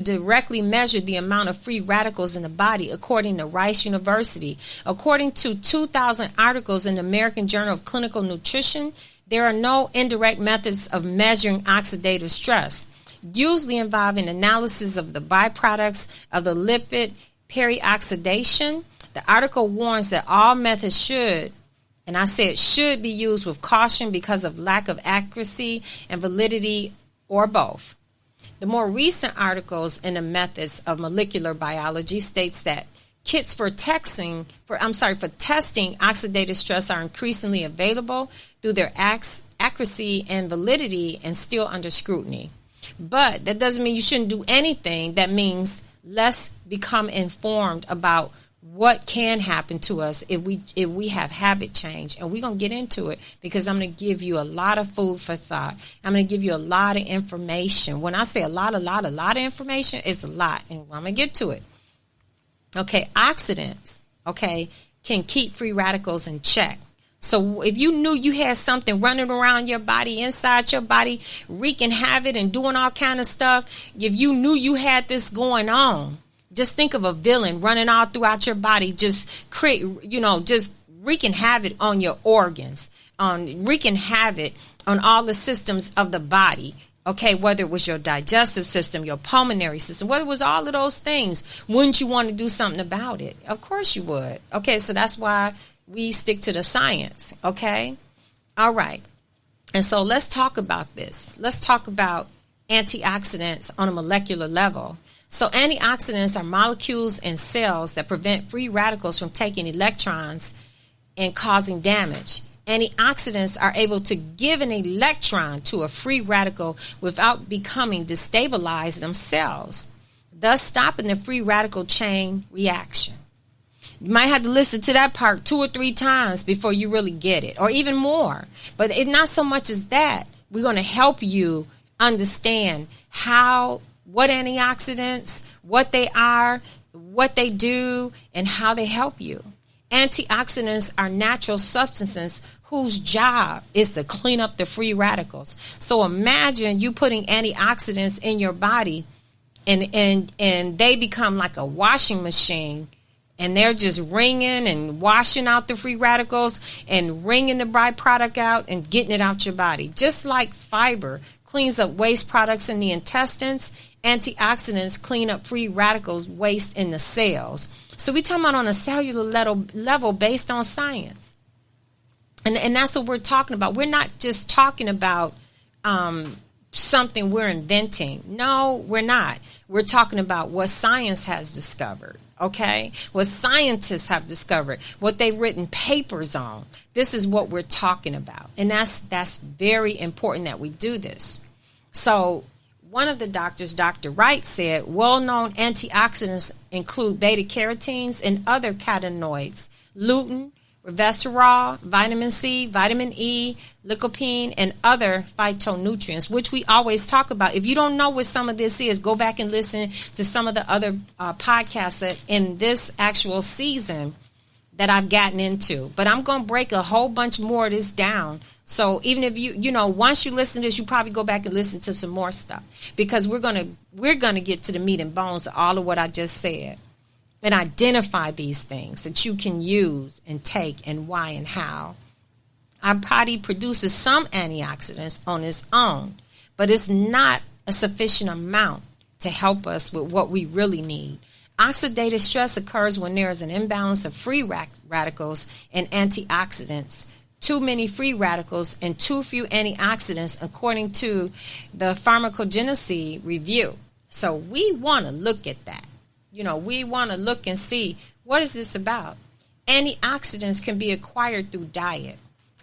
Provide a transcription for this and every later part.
directly measure the amount of free radicals in the body, according to Rice University. According to 2,000 articles in the American Journal of Clinical Nutrition, there are no indirect methods of measuring oxidative stress, usually involving analysis of the byproducts of the lipid perioxidation. The article warns that all methods should, and I said should, be used with caution because of lack of accuracy and validity, or both. The more recent articles in the Methods of Molecular Biology states that kits for testing oxidative stress are increasingly available through their accuracy and validity and still under scrutiny. But that doesn't mean you shouldn't do anything. That means let's become informed about what can happen to us if we have habit change. And we're going to get into it because I'm going to give you a lot of food for thought. I'm going to give you a lot of information. When I say a lot of information, it's a lot. And I'm going to get to it. Okay, oxidants, can keep free radicals in check. So if you knew you had something running around your body, inside your body, wreaking havoc and doing all kind of stuff, if you knew you had this going on, just think of a villain running all throughout your body, just wreaking havoc on your organs, wreaking havoc on all the systems of the body. Okay, whether it was your digestive system, your pulmonary system, whether it was all of those things, wouldn't you want to do something about it? Of course you would. Okay, so that's why we stick to the science. Okay, all right. And so let's talk about this. Let's talk about antioxidants on a molecular level. So antioxidants are molecules in cells that prevent free radicals from taking electrons and causing damage. Antioxidants are able to give an electron to a free radical without becoming destabilized themselves, thus stopping the free radical chain reaction. You might have to listen to that part 2 or 3 times before you really get it, or even more. But it's not so much as that. We're going to help you understand what antioxidants, what they are, what they do, and how they help you. Antioxidants are natural substances whose job is to clean up the free radicals. So imagine you putting antioxidants in your body and they become like a washing machine, and they're just wringing and washing out the free radicals and wringing the byproduct out and getting it out your body. Just like fiber cleans up waste products in the intestines, antioxidants clean up free radicals waste in the cells. So we're talking about on a cellular level based on science. And that's what we're talking about. We're not just talking about something we're inventing. No, we're not. We're talking about what science has discovered, okay? What scientists have discovered, what they've written papers on. This is what we're talking about. And that's very important that we do this. So one of the doctors, Dr. Wright, said well-known antioxidants include beta-carotenes and other carotenoids, lutein, resveratrol, vitamin C, vitamin E, lycopene, and other phytonutrients, which we always talk about. If you don't know what some of this is, go back and listen to some of the other podcasts that in this actual season that I've gotten into. But I'm going to break a whole bunch more of this down. So even if once you listen to this, you probably go back and listen to some more stuff, because we're going to get to the meat and bones of all of what I just said and identify these things that you can use and take and why and how. Our body produces some antioxidants on its own, but it's not a sufficient amount to help us with what we really need. Oxidative stress occurs when there is an imbalance of free radicals and antioxidants, too many free radicals and too few antioxidants, according to the Pharmacogenesis Review. So we want to look at that. We want to look and see, what is this about? Antioxidants can be acquired through diet.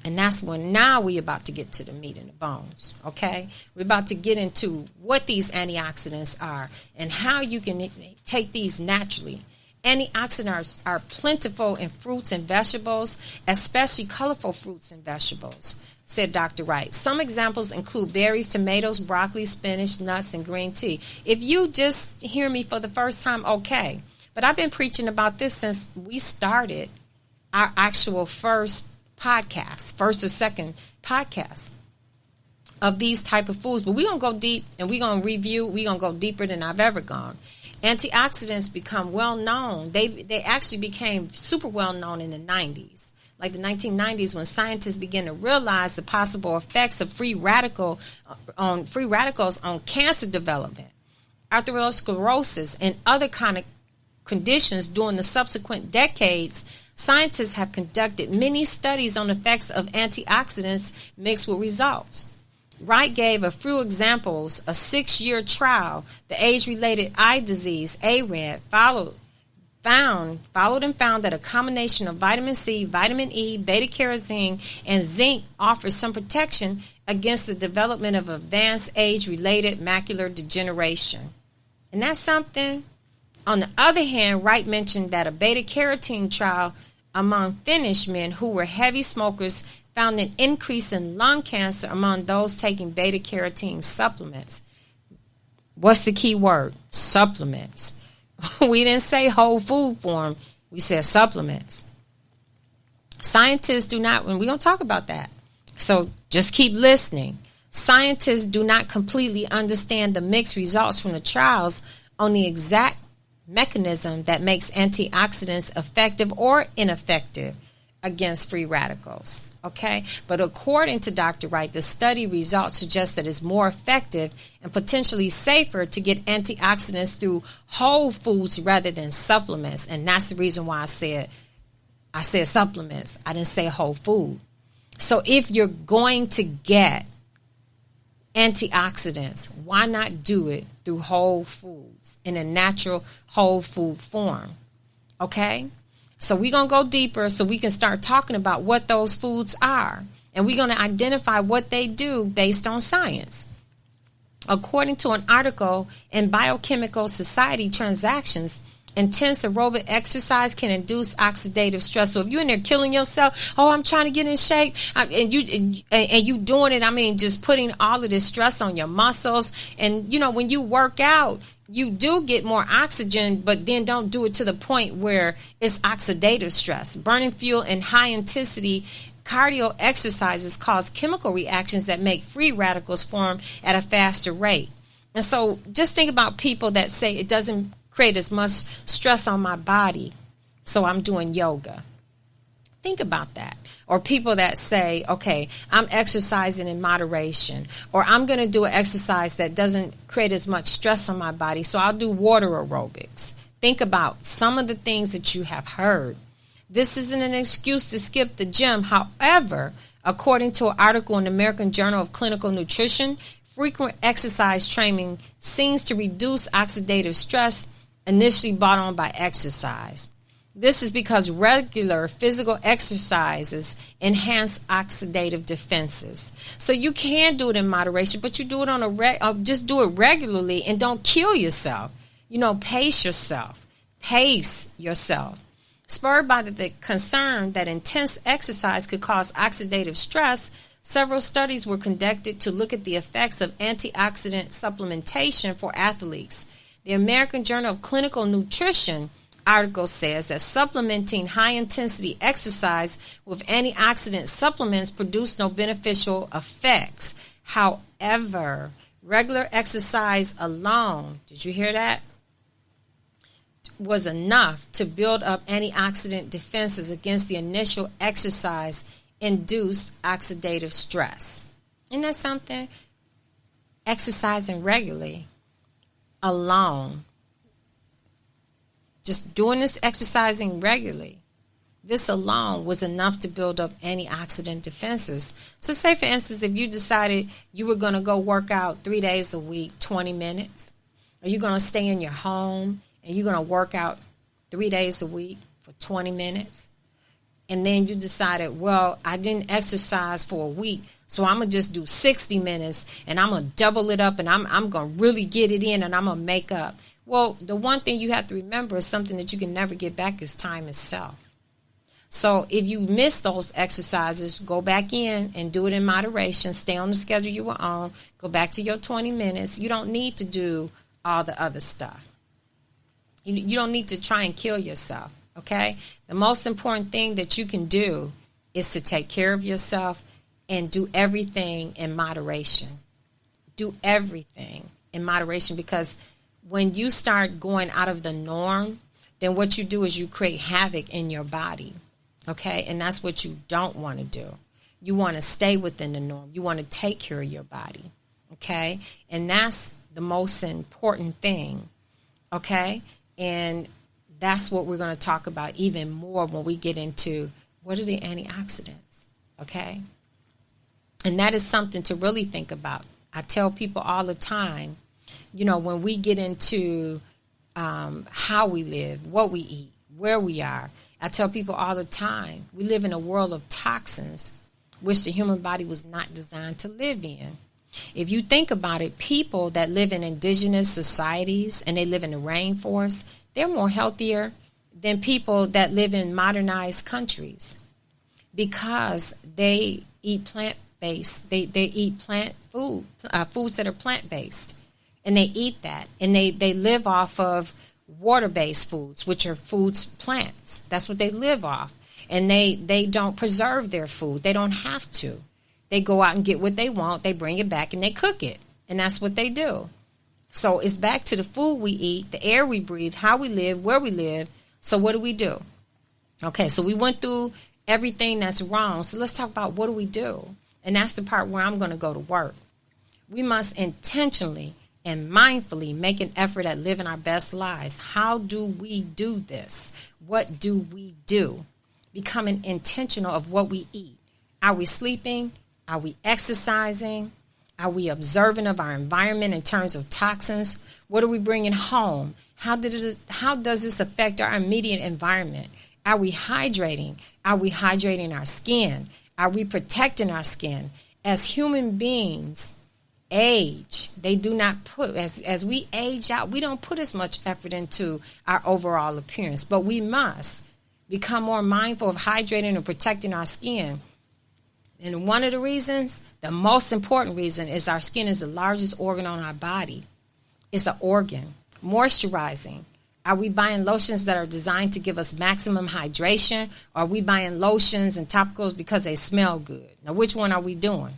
And that's when now we're about to get to the meat and the bones, okay? We're about to get into what these antioxidants are and how you can take these naturally. Antioxidants are plentiful in fruits and vegetables, especially colorful fruits and vegetables, said Dr. Wright. Some examples include berries, tomatoes, broccoli, spinach, nuts, and green tea. If you just hear me for the first time, okay. But I've been preaching about this since we started our actual first or second podcast. of these type of foods. But we're going to go deep and we're going to review. We're going to go deeper than I've ever gone. Antioxidants become well known. They actually became super well known in the 90s. Like the 1990s, when scientists began to realize the possible effects of free radicals on cancer development, atherosclerosis, and other kind of conditions. During the subsequent decades, scientists have conducted many studies on the effects of antioxidants mixed with results. Wright gave a few examples. A 6-year trial, the age-related eye disease, ARED, followed and found that a combination of vitamin C, vitamin E, beta-carotene, and zinc offers some protection against the development of advanced age-related macular degeneration. And that's something. On the other hand, Wright mentioned that a beta-carotene trial among Finnish men who were heavy smokers found an increase in lung cancer among those taking beta-carotene supplements. What's the key word? Supplements. We didn't say whole food form. We said supplements. Scientists do not, and we're going to talk about that. So just keep listening. Scientists do not completely understand the mixed results from the trials on the exact mechanism that makes antioxidants effective or ineffective against free radicals. Okay, but according to Dr. Wright, the study results suggest that it's more effective and potentially safer to get antioxidants through whole foods rather than supplements. And that's the reason why I said supplements. I didn't say whole food. So if you're going to get antioxidants, why not do it through whole foods in a natural whole food form? Okay? So we're going to go deeper so we can start talking about what those foods are. And we're going to identify what they do based on science. According to an article in Biochemical Society Transactions, intense aerobic exercise can induce oxidative stress. So if you're in there killing yourself, I'm trying to get in shape, and you doing it, I mean, just putting all of this stress on your muscles. And, when you work out, you do get more oxygen, but then don't do it to the point where it's oxidative stress. Burning fuel and high-intensity cardio exercises cause chemical reactions that make free radicals form at a faster rate. And so just think about people that say it doesn't create as much stress on my body, so I'm doing yoga. Think about that. Or people that say, okay, I'm exercising in moderation, or I'm going to do an exercise that doesn't create as much stress on my body, so I'll do water aerobics. Think about some of the things that you have heard. This isn't an excuse to skip the gym. However, according to an article in the American Journal of Clinical Nutrition, frequent exercise training seems to reduce oxidative stress initially brought on by exercise. This is because regular physical exercises enhance oxidative defenses. So you can do it in moderation, but you do it just do it regularly and don't kill yourself. Pace yourself. Spurred by the concern that intense exercise could cause oxidative stress, several studies were conducted to look at the effects of antioxidant supplementation for athletes. The American Journal of Clinical Nutrition article says that supplementing high-intensity exercise with antioxidant supplements produce no beneficial effects. However, regular exercise alone, did you hear that, was enough to build up antioxidant defenses against the initial exercise-induced oxidative stress. Isn't that something? Exercising regularly alone, just doing this exercising regularly, this alone was enough to build up antioxidant defenses. So say, for instance, if you decided you were going to go work out 3 days a week, 20 minutes, or you're going to stay in your home and you're going to work out 3 days a week for 20 minutes, and then you decided, well, I didn't exercise for a week, so I'm going to just do 60 minutes, and I'm going to double it up, and I'm going to really get it in, and I'm going to make up. Well, the one thing you have to remember is something that you can never get back is time itself. So if you miss those exercises, go back in and do it in moderation. Stay on the schedule you were on. Go back to your 20 minutes. You don't need to do all the other stuff. You don't need to try and kill yourself, okay? The most important thing that you can do is to take care of yourself and do everything in moderation. Do everything in moderation, because when you start going out of the norm, then what you do is you create havoc in your body. Okay? And that's what you don't want to do. You want to stay within the norm. You want to take care of your body. Okay? And that's the most important thing. Okay? And that's what we're going to talk about even more when we get into what are the antioxidants. Okay? And that is something to really think about. I tell people all the time, you know, when we get into how we live, what we eat, where we are, I tell people all the time, we live in a world of toxins, which the human body was not designed to live in. If you think about it, people that live in indigenous societies and they live in the rainforest, they're more healthier than people that live in modernized countries, because they eat plant-based. They eat plant food, foods that are plant-based, and they eat that. And they live off of water-based foods, which are plants. That's what they live off. And they don't preserve their food. They don't have to. They go out and get what they want. They bring it back and they cook it. And that's what they do. So it's back to the food we eat, the air we breathe, how we live, where we live. So what do? Okay, so we went through everything that's wrong. So let's talk about what do we do? And that's the part where I'm going to go to work. We must intentionally and mindfully make an effort at living our best lives. How do we do this? What do we do? Becoming intentional of what we eat. Are we sleeping? Are we exercising? Are we observant of our environment in terms of toxins? What are we bringing home? How does this affect our immediate environment? Are we hydrating? Are we hydrating our skin? Are we protecting our skin? As human beings age, they do not put, as we age out, we don't put as much effort into our overall appearance, but we must become more mindful of hydrating and protecting our skin. And one of the reasons, the most important reason, is our skin is the largest organ on our body. It's an organ. Moisturizing. Are we buying lotions that are designed to give us maximum hydration? Or are we buying lotions and topicals because they smell good? Now, which one are we doing?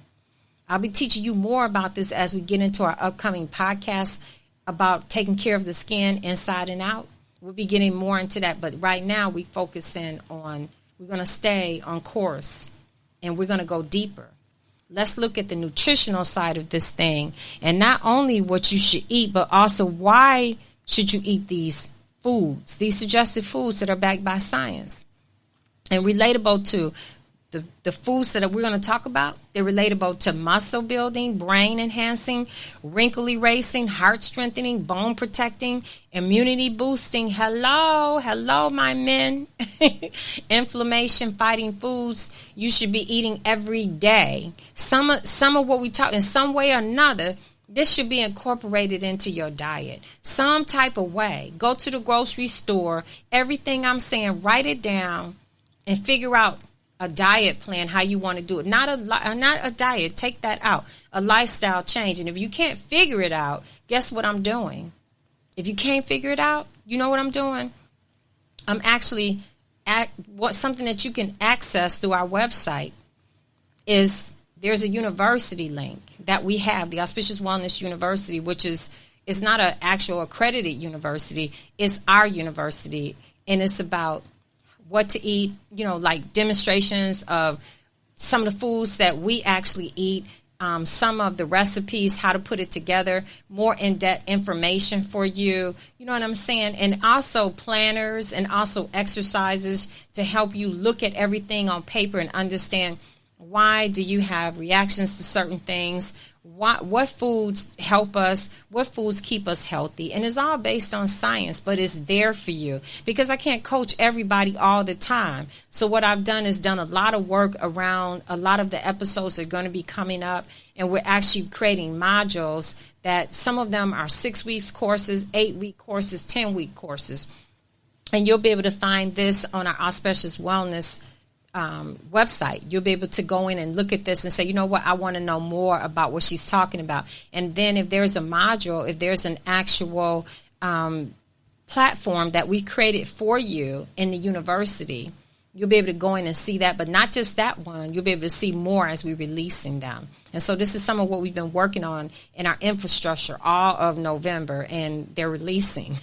I'll be teaching you more about this as we get into our upcoming podcast about taking care of the skin inside and out. We'll be getting more into that. But right now, we're going to stay on course. And we're going to go deeper. Let's look at the nutritional side of this thing. And not only what you should eat, but also why should you eat these foods, these suggested foods that are backed by science. And relatable to the foods that we're going to talk about, they're relatable to muscle building, brain enhancing, wrinkle erasing, heart strengthening, bone protecting, immunity boosting. Hello, my men. Inflammation fighting foods you should be eating every day. Some of what we talk in some way or another, this should be incorporated into your diet. Some type of way. Go to the grocery store. Everything I'm saying, write it down and figure out a diet plan, how you want to do it. Not a diet, take that out. A lifestyle change. And if you can't figure it out, guess what I'm doing? If you can't figure it out, you know what I'm doing? I'm actually something that you can access through our website is there's a university link that we have, the Auspicious Wellness University, which is not an actual accredited university. It's our university, and it's about what to eat, like demonstrations of some of the foods that we actually eat, some of the recipes, how to put it together, more in-depth information for you. You know what I'm saying? And also planners and also exercises to help you look at everything on paper and understand why do you have reactions to certain things, what foods help us, what foods keep us healthy. And it's all based on science, but it's there for you because I can't coach everybody all the time. So what I've done is done a lot of work around a lot of the episodes that are going to be coming up. And we're actually creating modules that some of them are 6 weeks courses, 8-week courses, 10-week courses. And you'll be able to find this on our Auspicious Wellness website. You'll be able to go in and look at this and say, you know what, I want to know more about what she's talking about. And then if there's a module, if there's an actual platform that we created for you in the university, you'll be able to go in and see that, but not just that one. You'll be able to see more as we're releasing them. And so this is some of what we've been working on in our infrastructure all of November, and they're releasing.